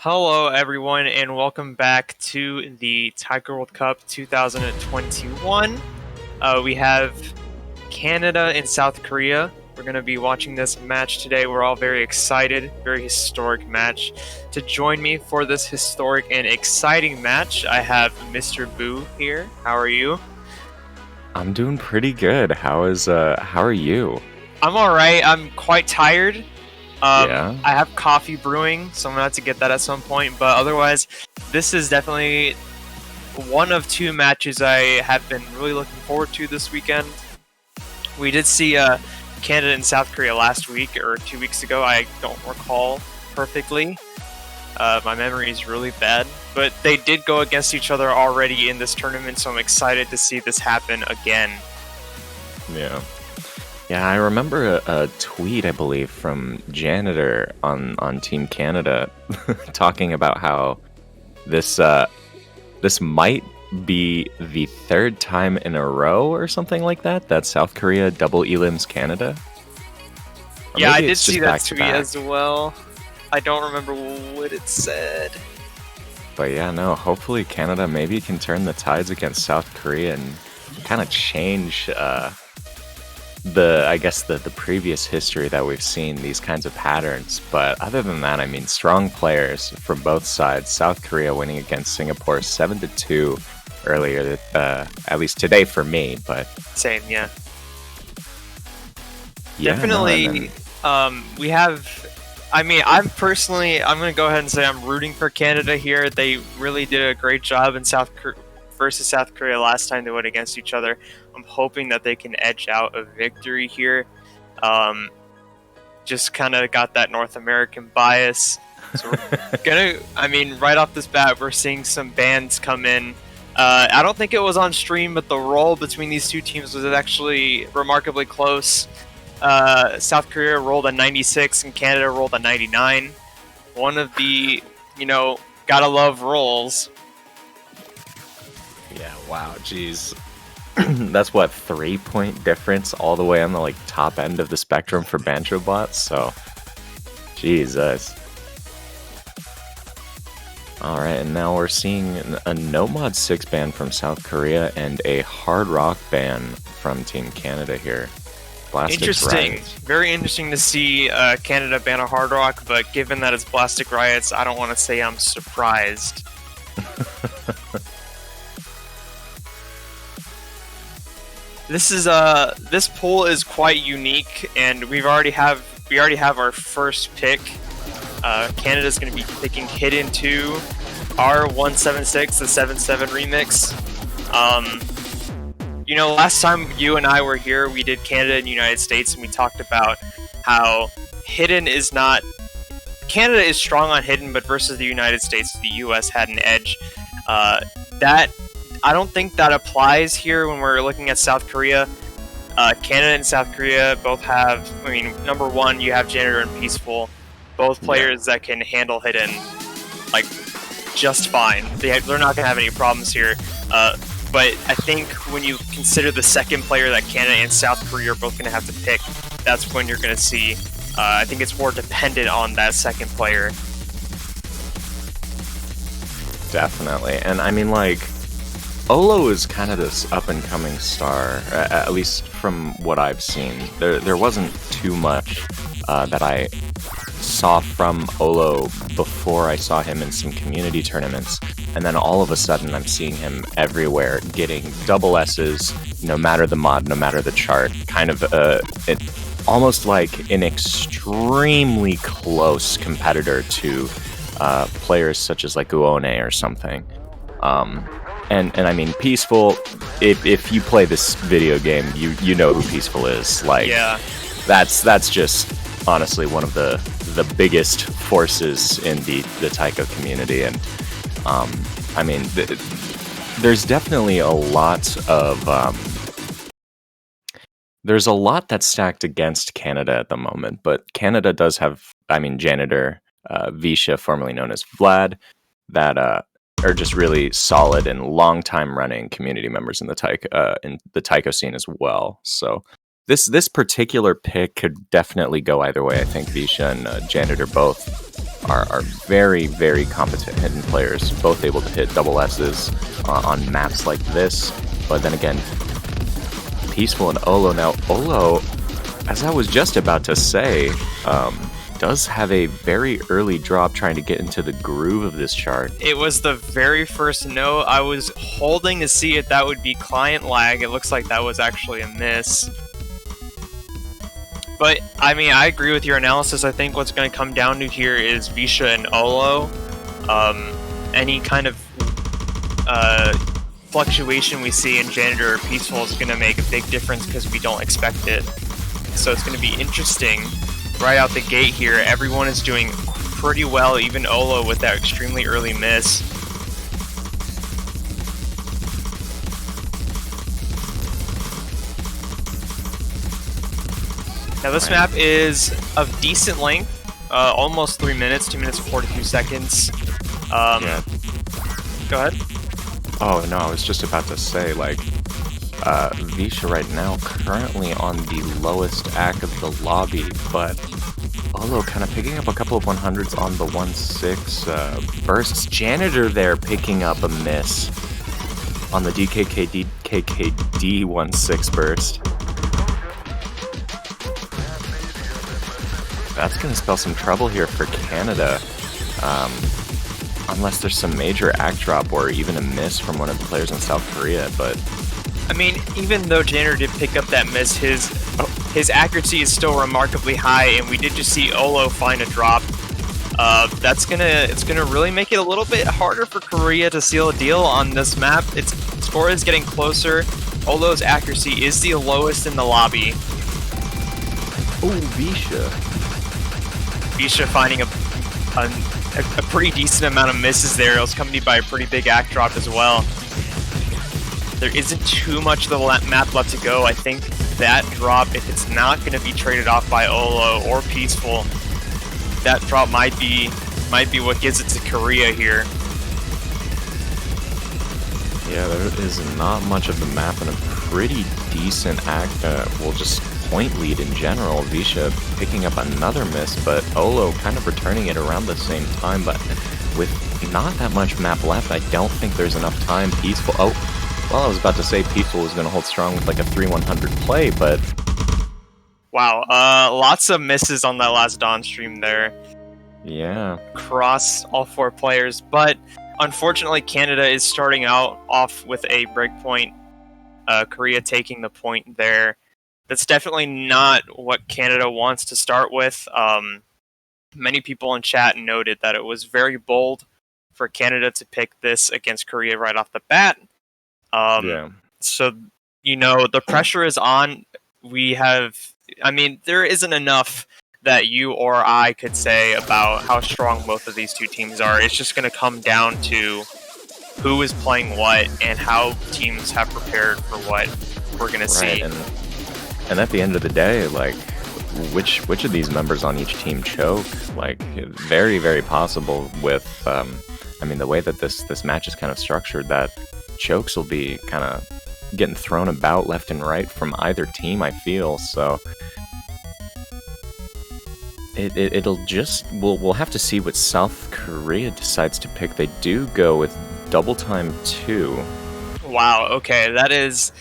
Hello, everyone, and welcome back to the Taiko World Cup 2021. We have Canada and South Korea. We're going to be watching this match today. We're all very excited, very historic match. To join me for this historic and exciting match, I have Mr. Boo here. How are you? I'm doing pretty good. How are you? I'm all right. I'm quite tired. Yeah. I have coffee brewing, so I'm gonna have to get that at some point. But otherwise, this is definitely one of two matches I have been really looking forward to this weekend. We did see Canada and South Korea last week or 2 weeks ago. I don't recall perfectly. My memory is really bad, but they did go against each other already in this tournament, so I'm excited to see this happen again. Yeah. Yeah, I remember a tweet, I believe, from Janitor on Team Canada talking about how this might be the third time in a row or something like that South Korea double elims Canada. Or Yeah, I maybe did it's see just that back to tweet back. as well. I don't remember what it said. But yeah, no, hopefully Canada maybe can turn the tides against South Korea and kind of change the previous history that we've seen, these kinds of patterns. But other than that, I mean, strong players from both sides. South Korea winning against Singapore 7-2 earlier, at least today for me. But Same, yeah. yeah, no, and then Definitely, we have. I mean, I'm going to go ahead and say I'm rooting for Canada here. They really did a great job in versus South Korea last time they went against each other. I'm hoping that they can edge out a victory here. Um, just kind of got that North American bias. So I mean, right off this bat, we're seeing some bans come in. I don't think it was on stream, but the roll between these two teams was actually remarkably close. South Korea rolled a 96 and Canada rolled a 99. One of the, gotta love rolls. yeah, wow, geez. That's what 3-point difference all the way on the top end of the spectrum for Banjo bots. So, Jesus. Alright, and now we're seeing a no mod 6 ban from South Korea and a hard rock ban from Team Canada here. Plastic Interesting. Riots. Very interesting to see Canada ban a hard rock, but given that it's Plastic Riots, I don't want to say I'm surprised. This pool is quite unique, and we already have our first pick. Canada's going to be picking Hidden 2, R176, the 7-7 remix. Last time you and I were here, we did Canada and United States, and we talked about how Hidden is not. Canada is strong on Hidden, but versus the United States, the US had an edge. I don't think that applies here when we're looking at South Korea. Canada and South Korea both have, number one, you have Janitor and Peaceful, both players that can handle Hidden, just fine. They're not going to have any problems here. But I think when you consider the second player that Canada and South Korea are both going to have to pick, that's when you're going to see, I think it's more dependent on that second player. Definitely. And I mean, Olo is kind of this up-and-coming star, at least from what I've seen. There wasn't too much that I saw from Olo before I saw him in some community tournaments, and then all of a sudden I'm seeing him everywhere, getting double S's, no matter the mod, no matter the chart, kind of almost like an extremely close competitor to players such as Uone or something. And I mean, Peaceful, if you play this video game, you know who Peaceful is. Yeah. That's just honestly one of the biggest forces in the taiko community. And I mean, there's definitely a lot of there's a lot that's stacked against Canada at the moment, but Canada does have, Janitor, Visha, formerly known as Vlad, that are just really solid and long time running community members in the taiko scene as well. So This particular pick could definitely go either way. I think Visha and Janitor both are very, very competent hitting players, both able to hit double S's on maps like this. But then again, Peaceful and Olo. Now, Olo, as I was just about to say, does have a very early drop trying to get into the groove of this chart. It was the very first note. I was holding to see if that would be client lag. It looks like that was actually a miss. But, I mean, I agree with your analysis. I think what's going to come down to here is Visha and Olo. Any kind of fluctuation we see in Janitor or Peaceful is going to make a big difference because we don't expect it. So it's going to be interesting right out the gate here. Everyone is doing pretty well, even Olo with that extremely early miss. Now this map is of decent length, almost 3 minutes, 2 minutes and 42 seconds. Yeah. Go ahead. Oh no, I was just about to say, like, Visha right now currently on the lowest act of the lobby, but Olo kind of picking up a couple of 100s on the 1-6 bursts. Janitor there picking up a miss on the DKKD 1-6 burst. That's going to spell some trouble here for Canada. Unless there's some major act drop or even a miss from one of the players in South Korea, but... I mean, even though Janitor did pick up that miss, his accuracy is still remarkably high, and we did just see Olo find a drop. It's gonna really make it a little bit harder for Korea to seal a deal on this map. Its score is getting closer. Olo's accuracy is the lowest in the lobby. Oh, Visha. Visha finding a pretty decent amount of misses there. It was accompanied by a pretty big act drop as well. There isn't too much of the map left to go. I think that drop, if it's not going to be traded off by Olo or Peaceful, that drop might be what gives it to Korea here. Yeah, there is not much of the map and a pretty decent act, just point lead in general. Visha picking up another miss, but Olo kind of returning it around the same time, but with not that much map left, I don't think there's enough time. Peaceful, well, I was about to say Peaceful was going to hold strong with like a 3-100 play, but... Wow, lots of misses on that last Dawn stream there. Yeah. Across all four players, but unfortunately Canada is starting off with a breakpoint. Korea taking the point there. That's definitely not what Canada wants to start with. Many people in chat noted that it was very bold for Canada to pick this against Korea right off the bat. So, the pressure is on. There isn't enough that you or I could say about how strong both of these two teams are. It's just going to come down to who is playing what and how teams have prepared for what we're going to see. And at the end of the day, like, which of these members on each team choke? Like, very, very possible with, the way that this match is kind of structured, that chokes will be kind of getting thrown about left and right from either team, I feel. So we'll have to see what South Korea decides to pick. They do go with double time 2. Wow, okay, that is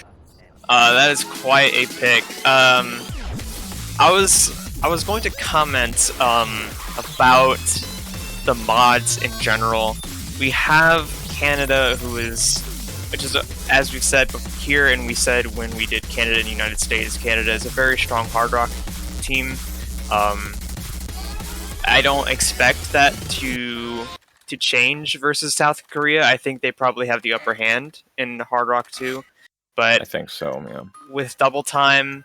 quite a pick. I was going to comment about the mods in general. We have Canada, which is, as we've said here, and we said when we did Canada and United States, Canada is a very strong Hard Rock team. I don't expect that to change versus South Korea. I think they probably have the upper hand in Hard Rock 2. But I think so, yeah. With double time,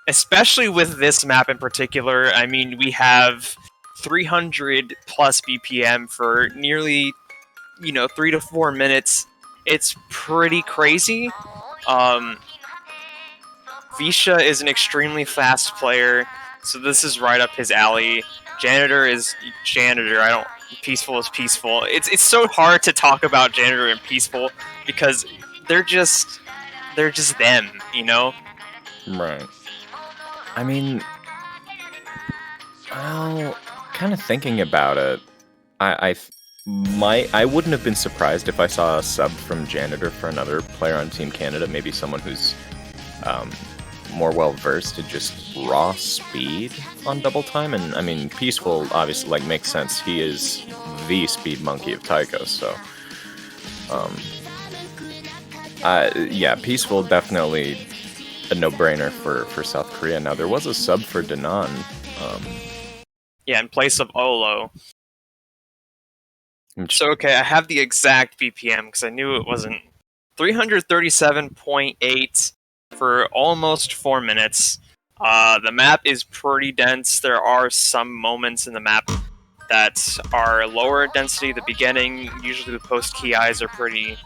especially with this map in particular, we have 300 plus BPM for nearly, 3 to 4 minutes. It's pretty crazy. Visha is an extremely fast player, so this is right up his alley. Janitor is Janitor. Peaceful is Peaceful. It's so hard to talk about Janitor and Peaceful because they're just them, Right. I mean, well, kind of thinking about it, I wouldn't have been surprised if I saw a sub from Janitor for another player on Team Canada, maybe someone who's more well versed in just raw speed on double time. And I mean, Peaceful obviously like makes sense. He is the speed monkey of taiko, so yeah, Peaceful definitely a no-brainer for South Korea. Now there was a sub for Danan. Yeah, in place of Olo. So okay, I have the exact BPM because I knew it wasn't 337.8 for almost 4 minutes. The map is pretty dense. There are some moments in the map that are lower density. The beginning, usually the post key eyes are pretty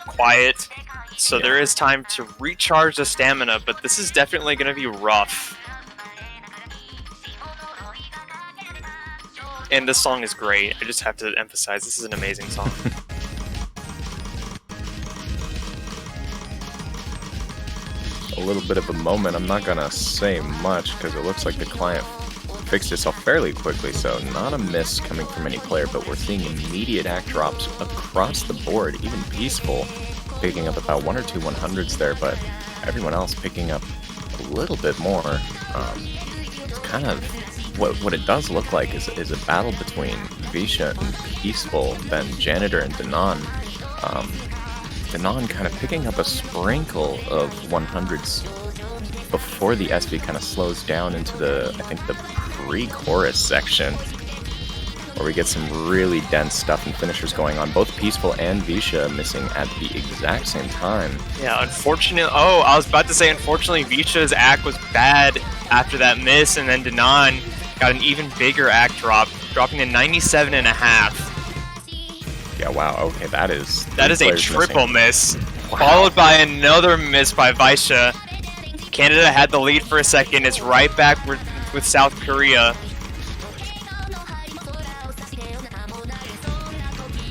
quiet. So Yeah. there is time to recharge the stamina, but this is definitely going to be rough. And this song is great. I just have to emphasize, this is an amazing song. A little bit of a moment. I'm not gonna say much because it looks like the client fixed itself fairly quickly, so not a miss coming from any player, but we're seeing immediate act drops across the board. Even Peaceful picking up about 1 or 2 100s there, but everyone else picking up a little bit more. It's kind of what it does look like is a battle between Visha and Peaceful, then Janitor and Danan. Danan kind of picking up a sprinkle of 100s before the SV kind of slows down into I think the pre-chorus section, where we get some really dense stuff and finishers going on. Both Peaceful and Visha missing at the exact same time. Yeah, unfortunately. Oh, I was about to say, unfortunately, Visha's act was bad after that miss, and then Danan got an even bigger act drop, dropping to 97.5. Yeah, wow, okay, that is a triple miss, Wow. followed by another miss by Visha. Canada had the lead for a second. It's right back with South Korea.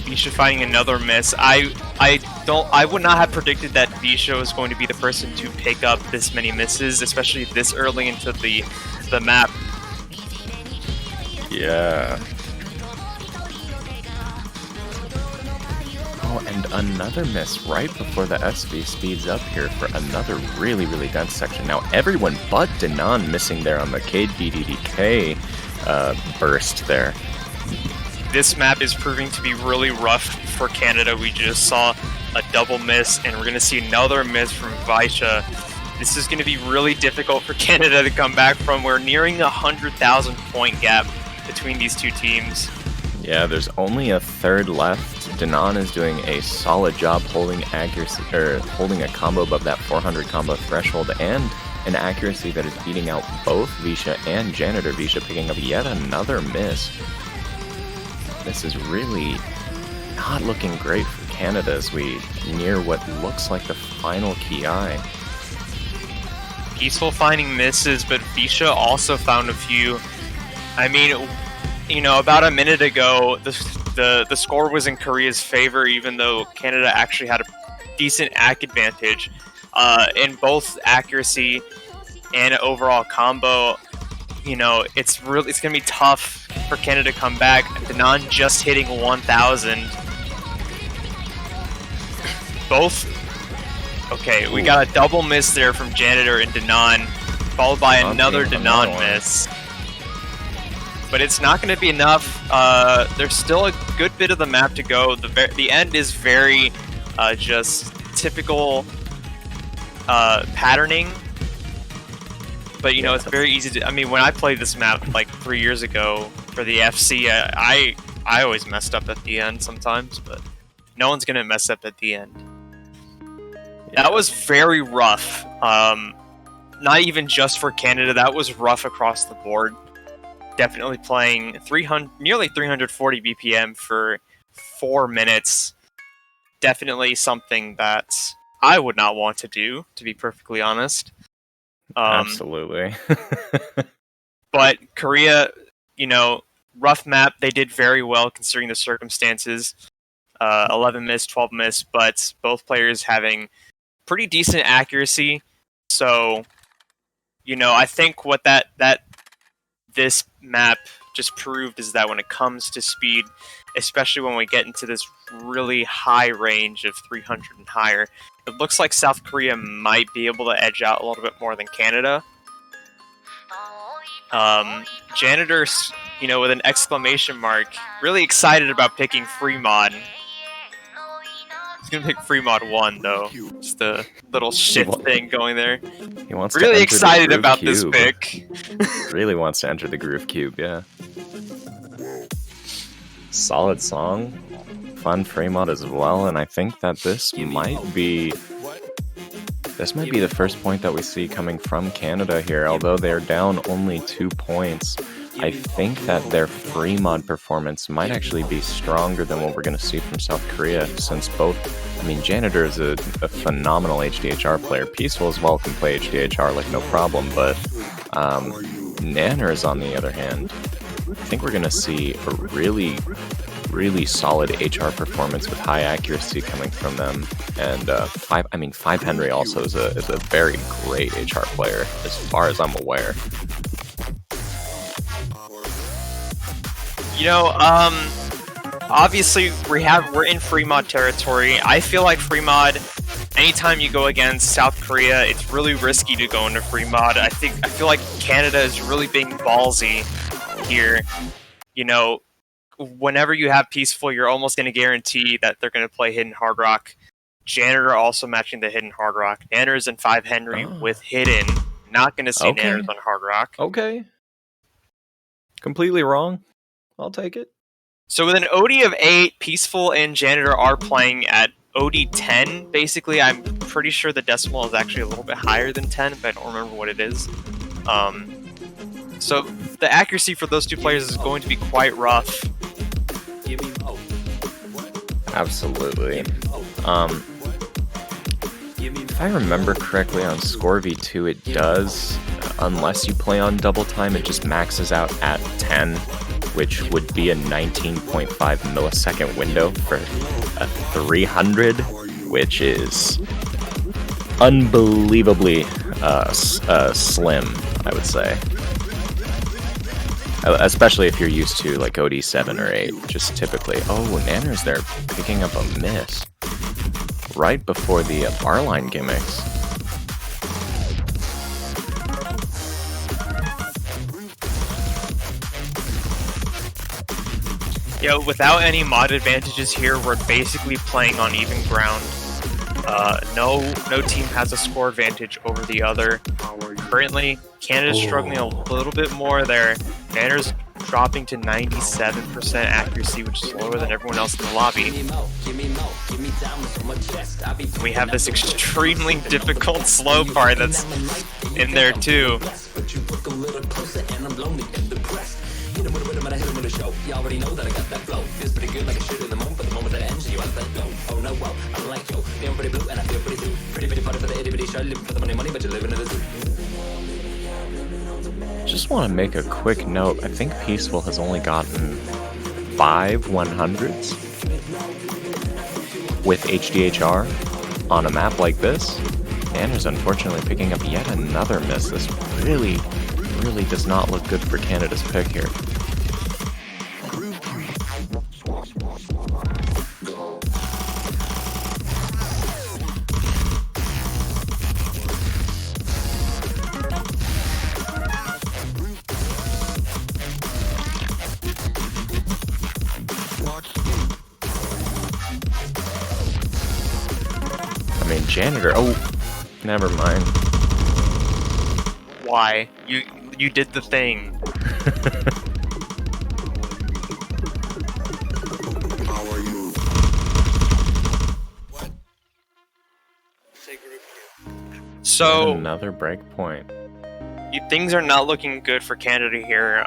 Visha finding another miss. I would not have predicted that Visha was going to be the person to pick up this many misses, especially this early into the map. Yeah. Oh, and another miss right before the SV speeds up here for another really, really dense section. Now everyone but Danan missing there on the KDDK burst there. This map is proving to be really rough for Canada. We just saw a double miss, and we're going to see another miss from Visha. This is going to be really difficult for Canada to come back from. We're nearing a 100,000 point gap between these two teams. Yeah, there's only a third left. Danan is doing a solid job holding accuracy, or holding a combo above that 400 combo threshold, and an accuracy that is beating out both Visha and Janitor. Visha picking up yet another miss. This is really not looking great for Canada as we near what looks like the final key eye. Peaceful finding misses, but Visha also found a few. I mean, you know, about a minute ago, the score was in Korea's favor, even though Canada actually had a decent act advantage in both accuracy and overall combo. You know, it's gonna be tough for Canada to come back. Danan just hitting 1,000. Both. Okay, we got a double miss there from Janitor and Danan, followed by another Danan miss. But it's not going to be enough. There's still a good bit of the map to go. The end is very just typical patterning. But, you know, it's very easy to... I mean, when I played this map, like, 3 years ago for the FC, I always messed up at the end sometimes, but no one's going to mess up at the end. Yeah. That was very rough. Not even just for Canada, that was rough across the board. Definitely playing nearly 340 BPM for 4 minutes. Definitely something that I would not want to do, to be perfectly honest. Absolutely. But Korea, you know, rough map. They did very well considering the circumstances. 11 miss, 12 miss, but both players having pretty decent accuracy. So you know, I think what this map just proved is that when it comes to speed, especially when we get into this really high range of 300 and higher, it looks like South Korea might be able to edge out a little bit more than Canada. Janitor's, you know, with an exclamation mark, really excited about picking free mod. He's gonna pick free mod 1 though. Just a little shit thing going there. He wants really to enter excited the groove about cube. this pick. Really wants to enter the groove cube, yeah. Solid song, fun free mod as well, and I think that this might be the first point that we see coming from Canada here. Although they're down only 2 points, I think that their free mod performance might actually be stronger than what we're going to see from South Korea, since both, I mean, Janitor is a phenomenal HDHR player. Peaceful as well can play HDHR like no problem, but Nanners, on the other hand, I think we're going to see a really solid HR performance with high accuracy coming from them. And 5 Henry also is a very great HR player, as far as I'm aware. You know, obviously we're in free mod territory. I feel like free mod, anytime you go against South Korea, it's really risky to go into free mod. I feel like Canada is really being ballsy here. You know, whenever you have Peaceful, you're almost going to guarantee that they're going to play Hidden Hard Rock. Janitor also matching the Hidden Hard Rock. Nanners and 5 Henry with Hidden. Not going to see Nanners on Hard Rock. Okay. Completely wrong. I'll take it. So with an OD of 8, Peaceful and Janitor are playing at OD 10. Basically, I'm pretty sure the decimal is actually a little bit higher than 10, but I don't remember what it is. So the accuracy for those two players is going to be quite rough. Absolutely. If I remember correctly, on Score V2 it does, unless you play on double time, it just maxes out at 10, which would be a 19.5 millisecond window for a 300, which is unbelievably slim, I would say. Especially if you're used to like OD 7 or 8, just typically. Oh, Nanner's there picking up a miss right before the bar line gimmicks. Yeah, without any mod advantages here, we're basically playing on even ground. No team has a score advantage over the other. Currently, Canada's struggling a little bit more there. Nanner's dropping to 97% accuracy, which is lower than everyone else in the lobby. We have this extremely difficult slow part that's in there too. Just want to make a quick note. I think Peaceful has only gotten 5 100s with HDHR on a map like this. Nanner's unfortunately picking up yet another miss. This really does not look good for Canada's pick here. I mean, Janitor. Oh, never mind. Why? You did the thing. So another break point. Things are not looking good for Canada here.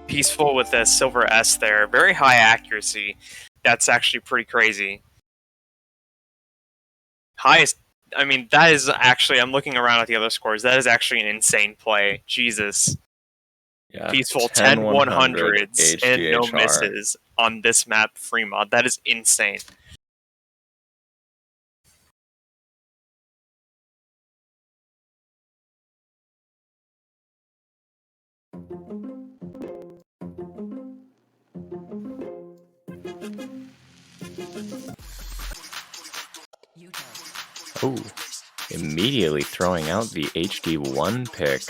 Peaceful with a silver S there, very high accuracy. That's actually pretty crazy. Highest. I mean, that is actually. I'm looking around at the other scores. That is actually an insane play. Jesus. Yeah, Peaceful 10 100s and no misses on this map free mod. That is insane. Oh, immediately throwing out the HD1 pick.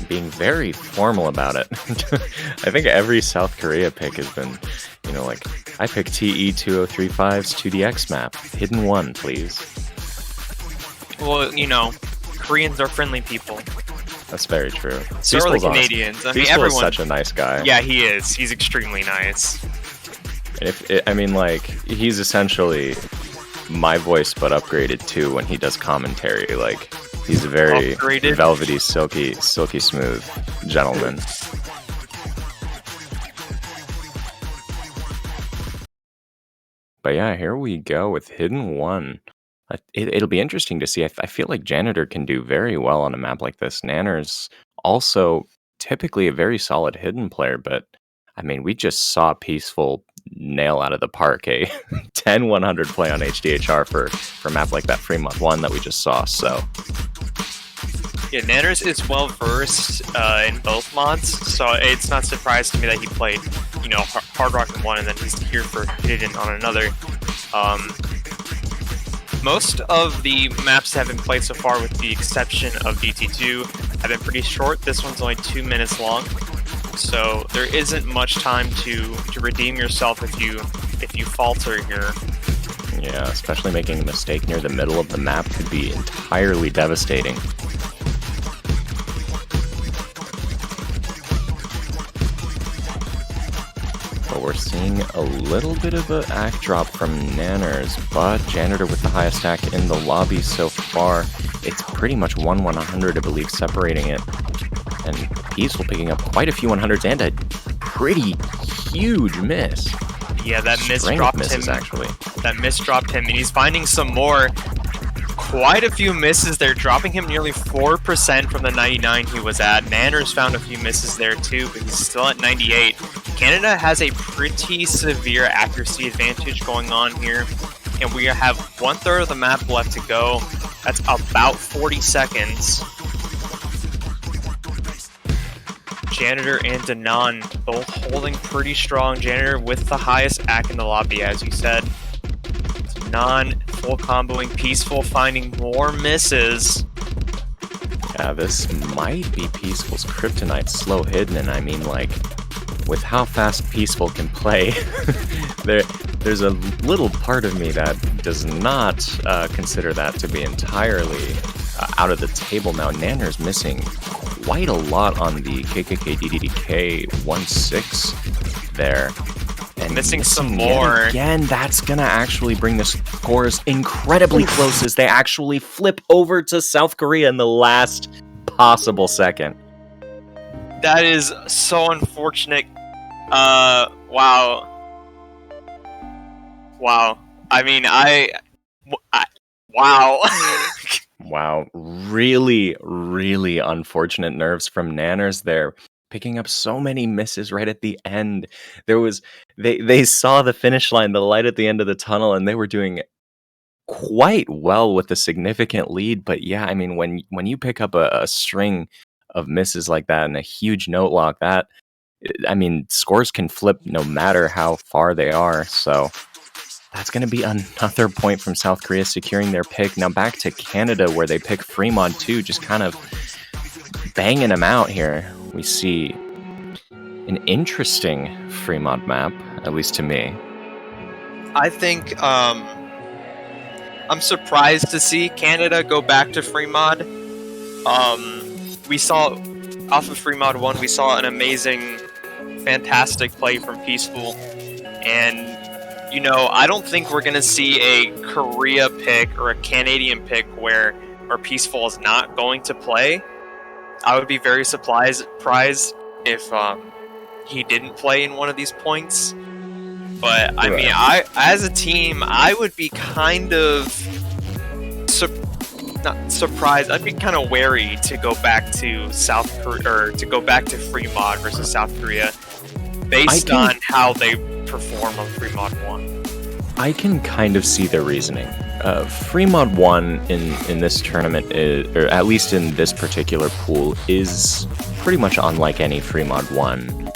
Being very formal about it. I think every South Korea pick has been, like, I pick TE2035's 2DX map. Hidden 1, please. Well, Koreans are friendly people. That's very true. So are the Canadians. I mean, everyone's such a nice guy. Yeah, he is. He's extremely nice. He's essentially my voice, but upgraded too when he does commentary. Like, he's a very velvety, silky smooth gentleman. But yeah, here we go with Hidden 1. It'll be interesting to see. I feel like Janitor can do very well on a map like this. Nanner's also typically a very solid hidden player, but I mean, we just saw Peaceful nail out of the park a 10-100 play on HDHR for a map like that Fremont 1 that we just saw, so... Yeah, Nanners is well versed in both mods, so it's not surprised to me that he played, Hard Rock in one, and then he's here for Hidden on another. Most of the maps that have been played so far, with the exception of DT2, have been pretty short. This one's only 2 minutes long, so there isn't much time to redeem yourself if you falter here. Yeah, especially making a mistake near the middle of the map could be entirely devastating. But we're seeing a little bit of an act drop from Nanners, but Janitor with the highest stack in the lobby so far. It's pretty much 1-100, I believe, separating it. And Peaceful picking up quite a few 100s and a pretty huge miss. Yeah, that miss dropped him. Actually. That miss dropped him, and he's finding some more. Quite a few misses there, dropping him nearly 4% from the 99 he was at. Nanners found a few misses there too, but he's still at 98. Canada has a pretty severe accuracy advantage going on here, and we have 1/3 of the map left to go. That's about 40 seconds. Janitor and Danan both holding pretty strong. Janitor with the highest AC in the lobby, as you said. Danan full comboing, Peaceful finding more misses. Yeah, this might be Peaceful's kryptonite slow hidden, and I mean, like, with how fast Peaceful can play, there's a little part of me that does not consider that to be entirely out of the table now. Nanner's missing quite a lot on the KKK DDDK 1-6 there. And missing some more. Again, that's going to actually bring the scores incredibly close as they actually flip over to South Korea in the last possible second. That is so unfortunate. Wow. I mean, wow. Wow. Really, really unfortunate nerves from Nanners there. Picking up so many misses right at the end. They saw the finish line, the light at the end of the tunnel, and they were doing quite well with a significant lead. But yeah, I mean, when you pick up a string of misses like that and a huge note lock, scores can flip no matter how far they are. So that's going to be another point from South Korea securing their pick. Now back to Canada, where they pick Fremont too, just kind of banging them out here. We see an interesting Fremont map, at least to me. I think I'm surprised to see Canada go back to Fremont. We saw, off of Fremont 1, we saw an amazing, fantastic play from Peaceful. And, I don't think we're going to see a Korea pick or a Canadian pick where Peaceful is not going to play. I would be very surprised if he didn't play in one of these points. But I mean, as a team, I would be kind of not surprised. I'd be kind of wary to go back to South Korea, or to go back to Fremont versus South Korea, based on how they perform on Fremont 1. I can kind of see their reasoning. Fremod 1 in this tournament, or at least in this particular pool, is pretty much unlike any Fremod 1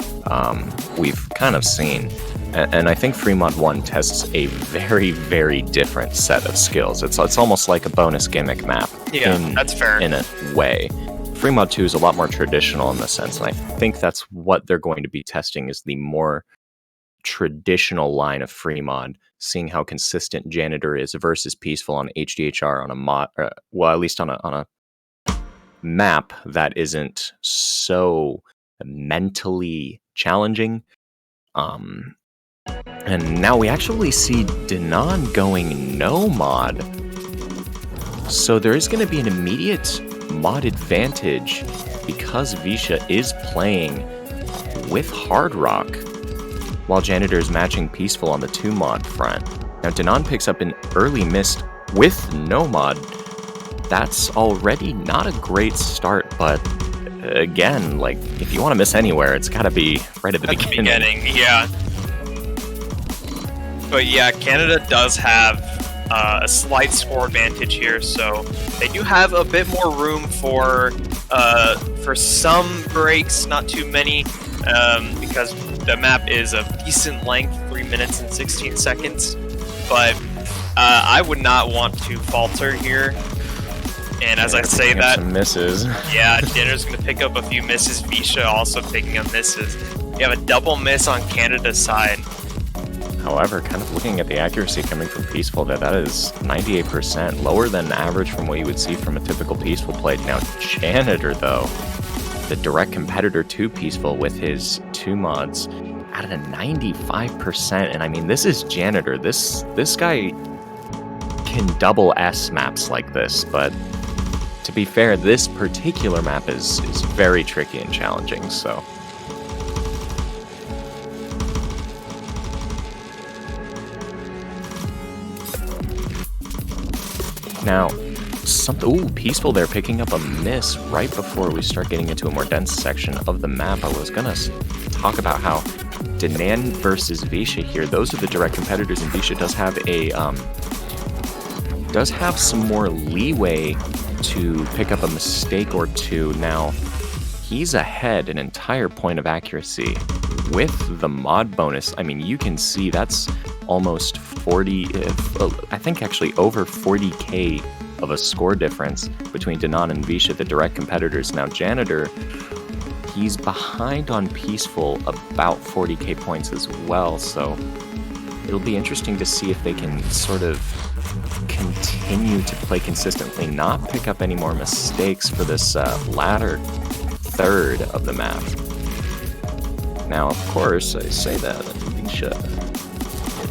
we've kind of seen. And I think Fremod 1 tests a very, very different set of skills. It's almost like a bonus gimmick map. Yeah, that's fair. In a way. Fremod 2 is a lot more traditional in the sense, and I think that's what they're going to be testing, is the more traditional line of Fremod, seeing how consistent Janitor is versus Peaceful on HDHR on a mod, well, at least on a map that isn't so mentally challenging. And now we actually see Danon going no mod. So there is going to be an immediate mod advantage because Visha is playing with Hard Rock, while Janitor is matching Peaceful on the 2 mod front. Now Danon picks up an early mist with no mod. That's already not a great start, but again, like, if you want to miss anywhere, it's got to be right at the beginning. Yeah. But yeah, Canada does have a slight score advantage here, so they do have a bit more room for some breaks, not too many, because the map is of decent length, 3 minutes and 16 seconds. But I would not want to falter here. And as I say that, some misses. Yeah, Janitor's going to pick up a few misses. Visha also picking up misses. You have a double miss on Canada's side. However, kind of looking at the accuracy coming from Peaceful, that is 98%, lower than average from what you would see from a typical Peaceful play. Now, Janitor, though, the direct competitor to Peaceful with his 2 mods, at a 95%. And I mean, this is Janitor. This guy can double S maps like this, but to be fair, this particular map is very tricky and challenging, so... Now, Peaceful there, picking up a miss right before we start getting into a more dense section of the map. I was gonna talk about how Danon versus Visha here, those are the direct competitors, and Visha does have some more leeway to pick up a mistake or two. Now, he's ahead an entire point of accuracy with the mod bonus. I mean, you can see that's almost 40, I think actually over 40k of a score difference between Danon and Visha, the direct competitors. Now, Janitor, he's behind on Peaceful about 40k points as well, so it'll be interesting to see if they can sort of continue to play consistently, not pick up any more mistakes for this latter third of the map. Now, of course, I say that, and Visha,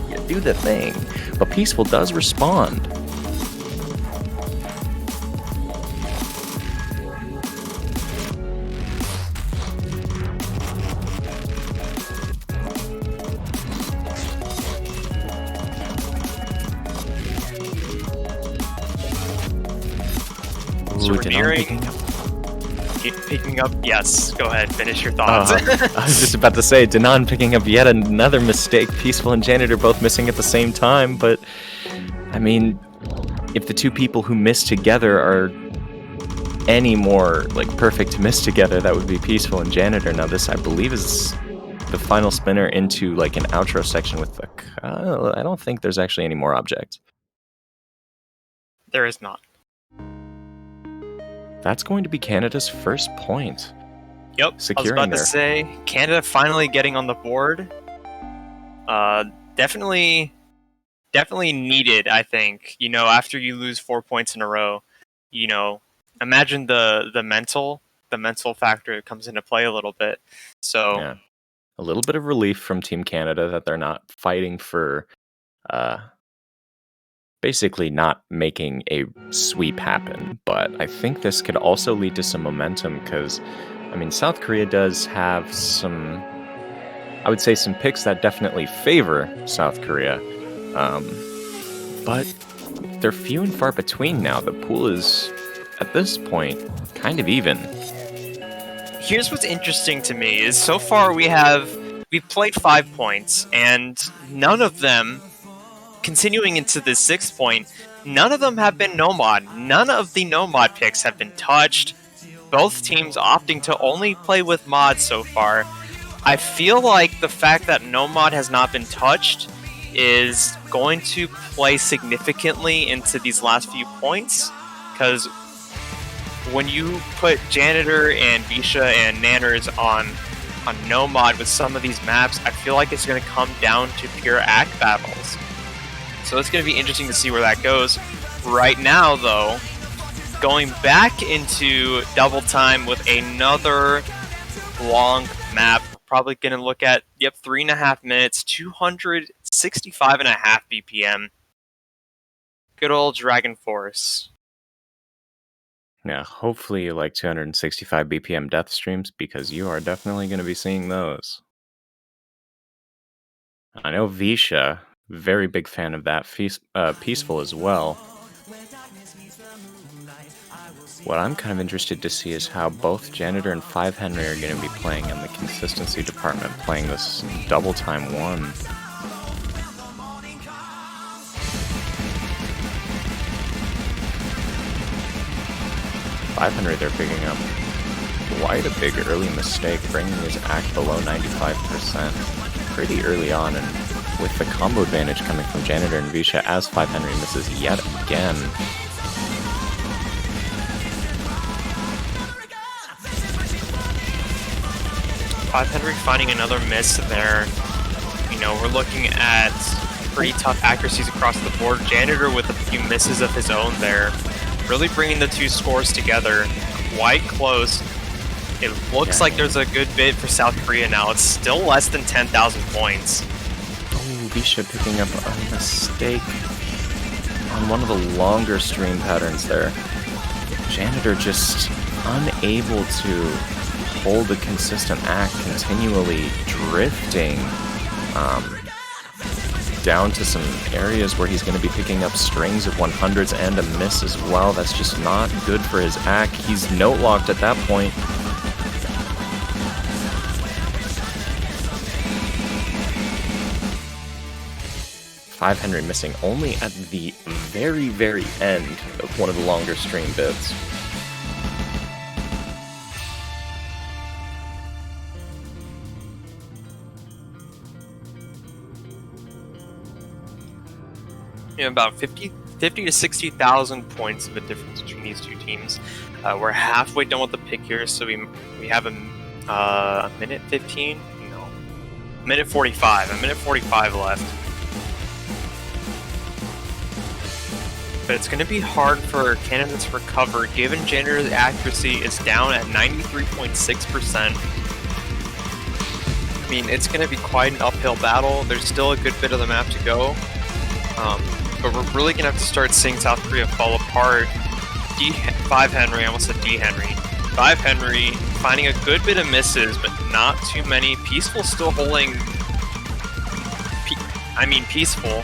you do the thing, but Peaceful does respond. So we're nearing picking up. Yes, go ahead, finish your thoughts. I was just about to say, Danon picking up yet another mistake. Peaceful and Janitor both missing at the same time, but I mean, if the two people who miss together are any more like perfect to miss together, that would be Peaceful and Janitor. Now this, I believe, is the final spinner into like an outro section with the... I don't think there's actually any more object. There is not. That's going to be Canada's first point. Yep, securing I was about to say, Canada finally getting on the board. Definitely needed, I think. You know, after you lose 4 points in a row, you know, imagine the mental factor comes into play a little bit. So yeah, a little bit of relief from Team Canada that they're not fighting for, basically not making a sweep happen. But I think this could also lead to some momentum because, I mean, South Korea does have some, I would say, some picks that definitely favor South Korea. But they're few and far between now. The pool is, at this point, kind of even. Here's what's interesting to me is so far we've played 5 points and none of them continuing into the 6th point, none of them have been no mod. None of the no mod picks have been touched. Both teams opting to only play with mods so far. I feel like the fact that no mod has not been touched is going to play significantly into these last few points, because when you put Janitor and Visha and Nanners on no mod with some of these maps, I feel like it's going to come down to pure act battles. So it's going to be interesting to see where that goes. Right now, though, going back into double time with another long map. We're probably going to look at, 3.5 minutes, 265.5 BPM. Good old Dragon Force. Yeah, hopefully you like 265 BPM death streams, because you are definitely going to be seeing those. I know Visha, very big fan of that. Peaceful as well. What I'm kind of interested to see is how both Janitor and 5 Henry are going to be playing in the consistency department, playing this double time 1. Henry, they're picking up quite a big early mistake, bringing his act below 95% pretty early on, and with the combo advantage coming from Janitor and Visha as 5 Henry misses yet again. Henry finding another miss there. We're looking at pretty tough accuracies across the board. Janitor with a few misses of his own there. Really bringing the two scores together. Quite close. It looks like there's a good bit for South Korea now. It's still less than 10,000 points. Oh, Visha picking up a mistake on one of the longer stream patterns there. Janitor just unable to hold a consistent act, continually drifting down to some areas where he's going to be picking up strings of 100s and a miss as well. That's just not good for his act. He's note locked at that point. Henry missing only at the very, very end of one of the longer stream bits. About 50 to 60,000 points of a difference between these two teams. We're halfway done with the pick here, so we have a minute 15? No. Minute 45. A minute 45 left. But it's going to be hard for candidates to recover, given Janitor's accuracy is down at 93.6%. I mean, it's going to be quite an uphill battle. There's still a good bit of the map to go. But we're really going to have to start seeing South Korea fall apart. 5 Henry, I almost said D Henry. 5 Henry finding a good bit of misses, but not too many. Peaceful still holding... Peaceful.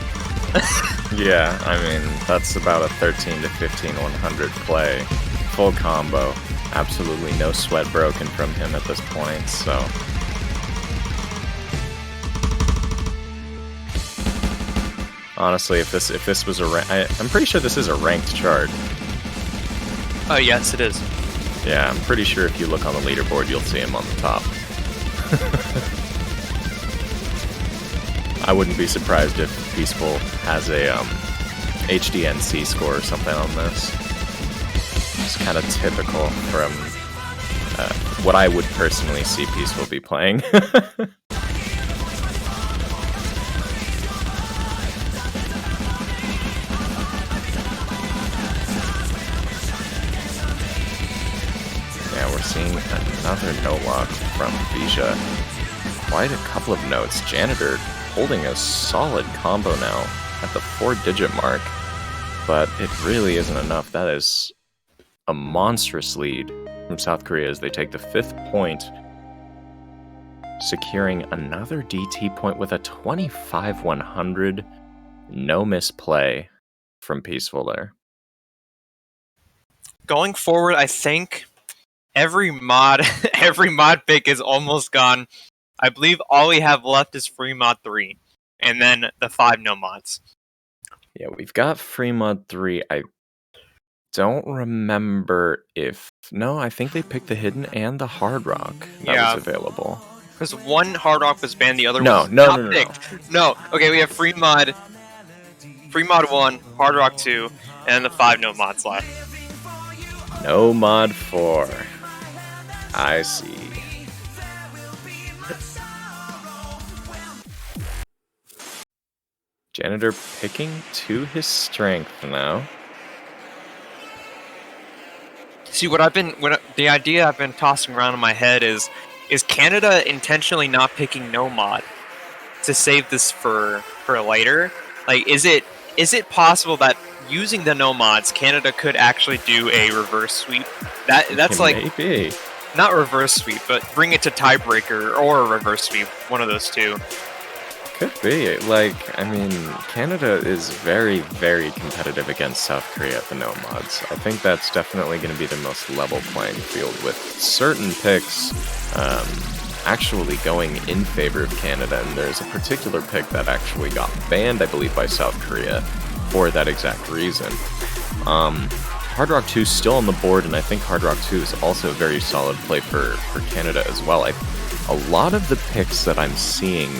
Yeah, I mean, that's about a 13 to 15 100 play. Full combo. Absolutely no sweat broken from him at this point, so... Honestly, if this was I'm pretty sure this is a ranked chart. Oh, yes, it is. Yeah, I'm pretty sure if you look on the leaderboard, you'll see him on the top. I wouldn't be surprised if Peaceful has a HDNC score or something on this. It's kind of typical from what I would personally see Peaceful be playing. Seeing another note lock from Visha. Quite a couple of notes. Janitor holding a solid combo now at the 4-digit mark, but it really isn't enough. That is a monstrous lead from South Korea as they take the 5th point, securing another DT point with a 25-100 no misplay from Peaceful there. Going forward, I think every mod pick is almost gone. I believe all we have left is free mod 3, and then the 5 no mods. Yeah, we've got Free Mod 3. I don't remember if... No, I think they picked the Hidden and the Hard Rock that was Yeah, available. because one Hard Rock was banned, the other No, was no, not no, no, no. picked. No. Okay, we have Free Mod 1, Hard Rock 2, and the 5 no mods left. No Mod 4. I see. Janitor picking to his strength now. See, the idea I've been tossing around in my head is Canada intentionally not picking no mod to save this for later? Like, is it possible that using the no mods, Canada could actually do a reverse sweep? That's like maybe not reverse sweep, but bring it to tiebreaker or a reverse sweep, one of those two. could be. Like, I mean, Canada is very, very competitive against South Korea at the no mods. I think that's definitely going to be the most level playing field, with certain picks actually going in favor of Canada, and there's a particular pick that actually got banned, I believe, by South Korea for that exact reason. Hard Rock 2 is still on the board, and I think Hard Rock 2 is also a very solid play for Canada as well. A lot of the picks that I'm seeing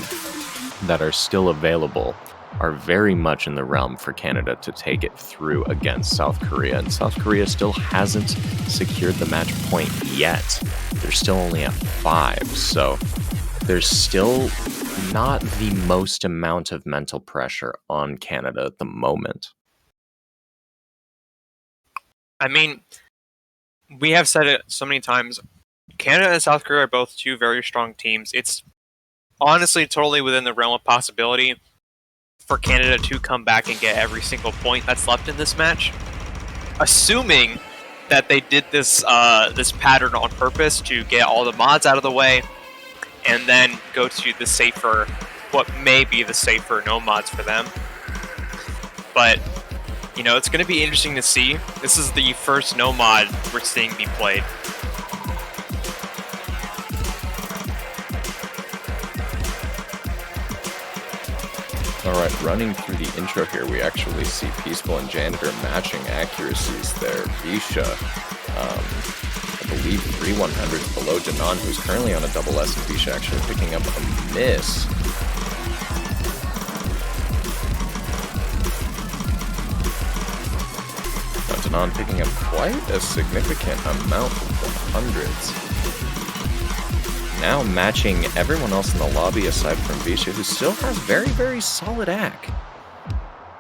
that are still available are very much in the realm for Canada to take it through against South Korea, and South Korea still hasn't secured the match point yet. They're still only at 5, so there's still not the most amount of mental pressure on Canada at the moment. I mean, we have said it so many times. Canada and South Korea are both two very strong teams. It's honestly totally within the realm of possibility for Canada to come back and get every single point that's left in this match, assuming that they did this this pattern on purpose to get all the mods out of the way, and then go to the safer, what may be the safer no mods for them. But you know, it's going to be interesting to see. This is the first no mod we're seeing be played. Alright, running through the intro here, we actually see Peaceful and Janitor matching accuracies there. Visha, I believe 3/100 below Danon, who's currently on a double S, and Visha actually picking up a miss. Now Danon picking up quite a significant amount of hundreds. Now matching everyone else in the lobby aside from Visha, who still has very, very solid AC.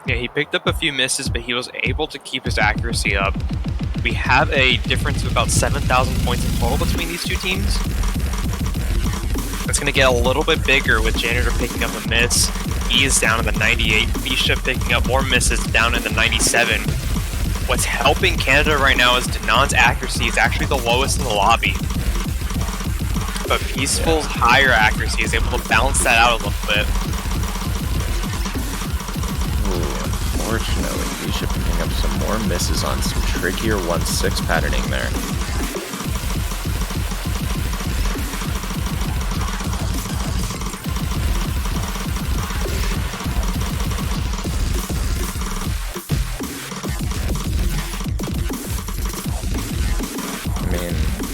Yeah, he picked up a few misses, but he was able to keep his accuracy up. We have a difference of about 7,000 points in total between these two teams. It's going to get a little bit bigger with Janitor picking up a miss. He is down in the 98. Visha picking up more misses, down in the 97. What's helping Canada right now is Danon's accuracy is actually the lowest in the lobby. But Peaceful's higher accuracy is able to balance that out a little bit. Ooh, unfortunately, Visha picking up some more misses on some trickier 1-6 patterning there.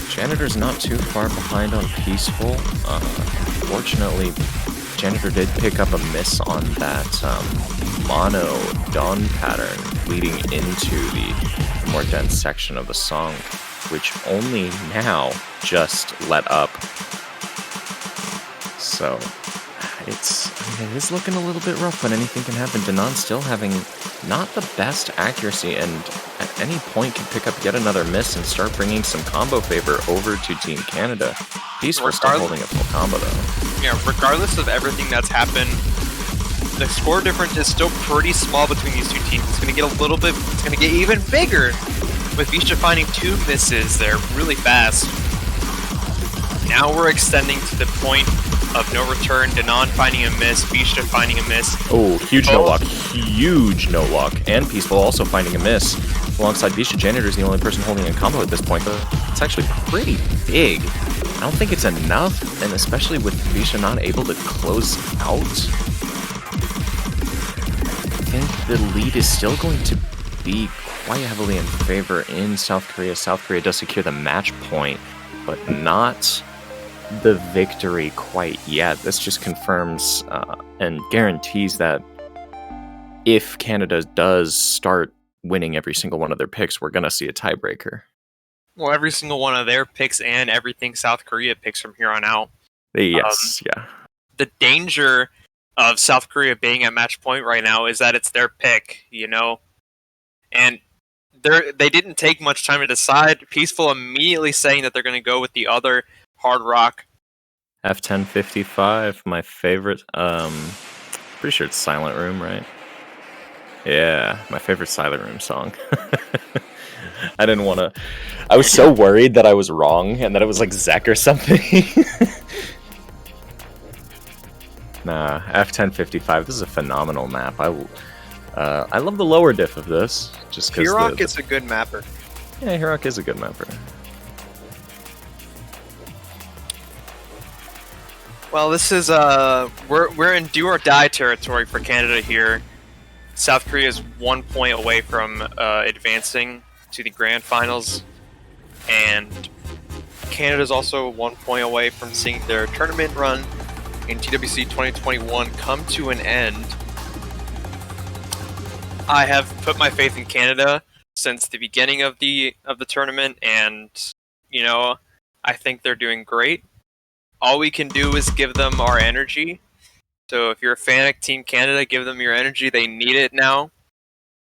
Janitor's not too far behind on Peaceful. Unfortunately, Janitor did pick up a miss on that mono dawn pattern leading into the more dense section of the song, which only now just let up. So it is looking a little bit rough, but anything can happen. Danon still having not the best accuracy, and at any point can pick up yet another miss and start bringing some combo favor over to Team Canada. Peaceful still holding a full combo though. Yeah, regardless of everything that's happened, the score difference is still pretty small between these two teams. It's going to get a little bit, it's going to get even bigger with Visha finding 2 misses there really fast. Now we're extending to the point of no return. Danon finding a miss, Visha finding a miss. Oh, huge no-lock. Huge no-lock. And Peaceful also finding a miss. Alongside Visha, Janitor is the only person holding a combo at this point, but it's actually pretty big. I don't think it's enough, and especially with Visha not able to close out. I think the lead is still going to be quite heavily in favor in South Korea. South Korea does secure the match point, but not the victory quite yet. This just confirms and guarantees that if Canada does start winning every single one of their picks, we're going to see a tiebreaker. Well, every single one of their picks and everything South Korea picks from here on out. Yes, yeah. The danger of South Korea being at match point right now is that it's their pick, you know? And they didn't take much time to decide. Peaceful immediately saying that they're going to go with the other hard rock. F1055, my favorite. Pretty sure it's Silent Room, right? Yeah, my favorite Silent Room song. I didn't want to. I was so worried that I was wrong and that it was like Zek or something. Nah, F1055. This is a phenomenal map. I love the lower diff of this. Just because Hirok is a good mapper. Yeah, Hirok is a good mapper. Well, this is we're in do or die territory for Canada here. South Korea is 1 point away from advancing to the grand finals, and Canada is also 1 point away from seeing their tournament run in TWC 2021 come to an end. I have put my faith in Canada since the beginning of the tournament, and you know, I think they're doing great. All we can do is give them our energy. So if you're a fan of Team Canada, give them your energy. They need it now.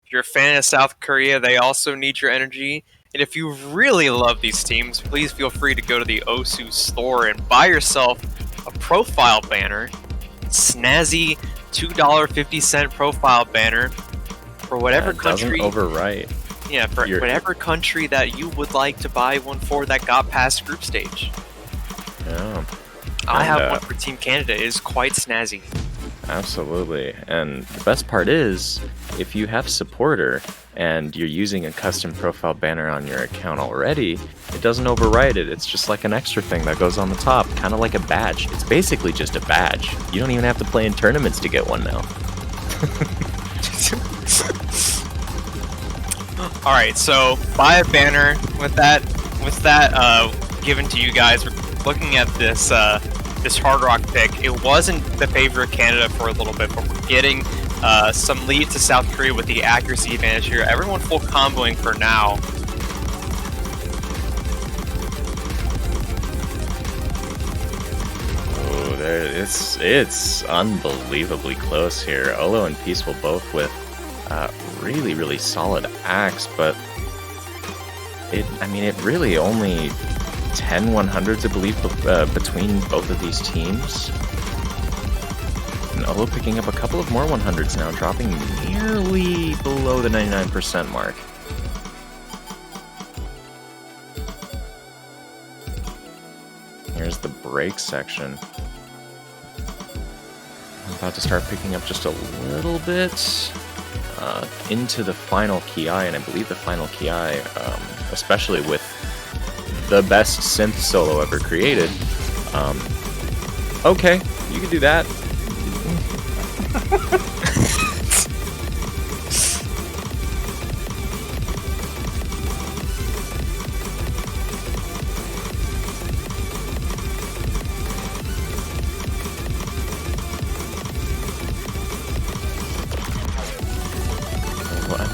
If you're a fan of South Korea, they also need your energy. And if you really love these teams, please feel free to go to the Osu store and buy yourself a profile banner. Snazzy $2.50 profile banner for whatever country. Doesn't overwrite. Yeah, for whatever country that you would like to buy one for that got past group stage. Yeah. I have one for Team Canada. It is quite snazzy. Absolutely. And the best part is, if you have Supporter and you're using a custom profile banner on your account already, it doesn't overwrite it. It's just like an extra thing that goes on the top, kind of like a badge. It's basically just a badge. You don't even have to play in tournaments to get one now. Alright, so buy a banner with that given to you guys. We're looking at this this hard rock pick. It wasn't the favor of Canada for a little bit, but we're getting some lead to South Korea with the accuracy advantage here. Everyone full comboing for now. Oh, it's unbelievably close here. Olo and Peaceful both with really, really solid acts, but it really only 10 100s, I believe, between both of these teams. And Olo picking up a couple of more 100s now, dropping nearly below the 99% mark. Here's the break section. I'm about to start picking up just a little bit into the final Ki, and I believe the final Ki, especially with the best synth solo ever created. Okay, you can do that.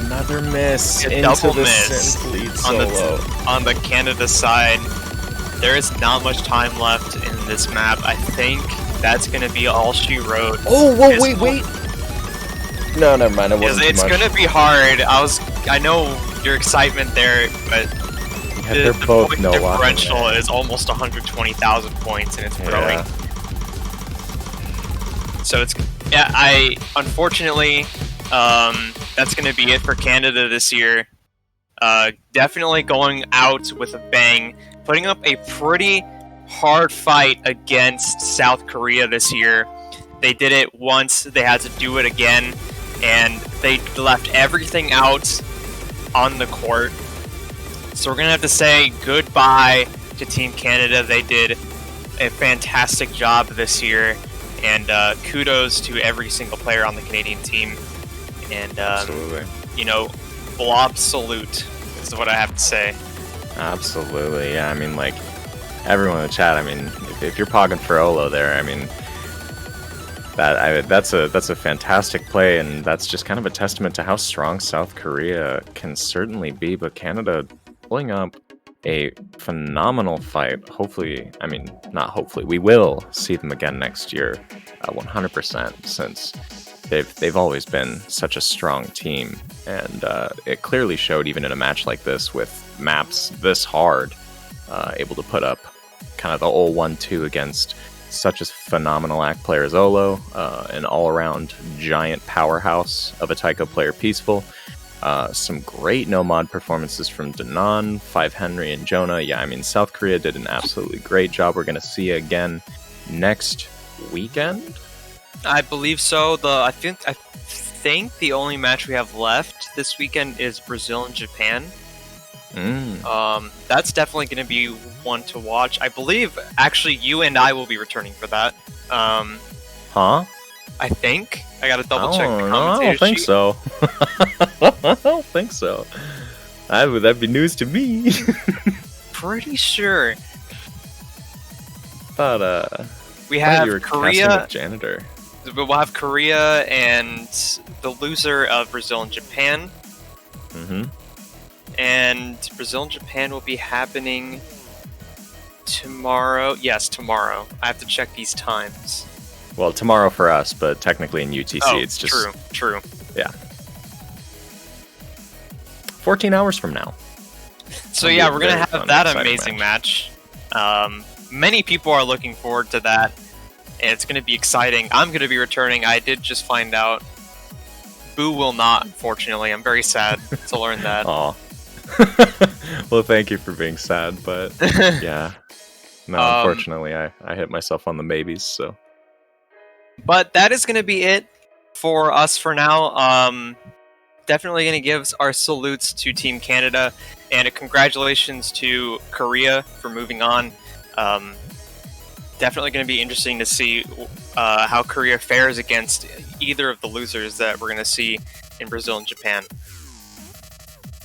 Another miss into double the miss synth lead solo. On the Canada side. There is not much time left in this map. I think that's going to be all she wrote. Oh, whoa, wait. No, never mind. It wasn't it's going to be hard. I know your excitement there, but the point differential is almost 120,000 points, and it's growing. So it's unfortunately that's going to be it for Canada this year. Definitely going out with a bang, putting up a pretty hard fight against South Korea this year. They did it once, they had to do it again, and they left everything out on the court. So we're going to have to say goodbye to Team Canada. They did a fantastic job this year, and kudos to every single player on the Canadian team. And Absolutely. you know, blob salute is what I have to say. Absolutely. Yeah, I mean, like, everyone in the chat, I mean, if you're pogging for Olo there, I mean, that's a fantastic play, and that's just kind of a testament to how strong South Korea can certainly be. But Canada pulling up a phenomenal fight. Hopefully, I mean, not hopefully, we will see them again next year, 100%, since they've always been such a strong team, and it clearly showed even in a match like this with maps this hard, able to put up kind of the old 1-2 against such a phenomenal act player as Olo, an all-around giant powerhouse of a taiko player, Peaceful. Some great no-mod performances from Danon, 5 Henry, and Jonah. Yeah, I mean, South Korea did an absolutely great job. We're going to see you again next weekend? I believe so. I think the only match we have left this weekend is Brazil and Japan. That's definitely going to be one to watch. I believe, actually, you and I will be returning for that. Huh? I think. I gotta double check the commentator I don't think sheet. so. I don't think so. That'd be news to me. Pretty sure. Thought, We have you were Korea. janitor. We'll have Korea and the loser of Brazil and Japan. Mm-hmm. And Brazil and Japan will be happening tomorrow. Yes, tomorrow. I have to check these times. Well, tomorrow for us, but technically in UTC, it's just... True. Yeah. 14 hours from now. So That'll yeah, be a we're going to very have fun, that exciting amazing match. Many people are looking forward to that. And it's going to be exciting. I'm going to be returning. I did just find out. Boo will not, unfortunately. I'm very sad to learn that. Aw. Well, thank you for being sad, but yeah. No, unfortunately, I hit myself on the maybes, so... But that is going to be it for us for now. Definitely going to give our salutes to Team Canada, and a congratulations to Korea for moving on. Definitely going to be interesting to see how Korea fares against either of the losers that we're going to see in Brazil and Japan.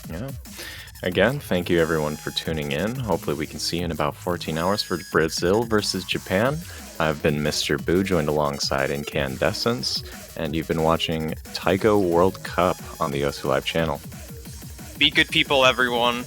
Yeah. Again, thank you everyone for tuning in. Hopefully we can see you in about 14 hours for Brazil versus Japan. I've been Mr. Boo, joined alongside Incandescence, and you've been watching Taiko World Cup on the Osu Live channel. Be good people, everyone.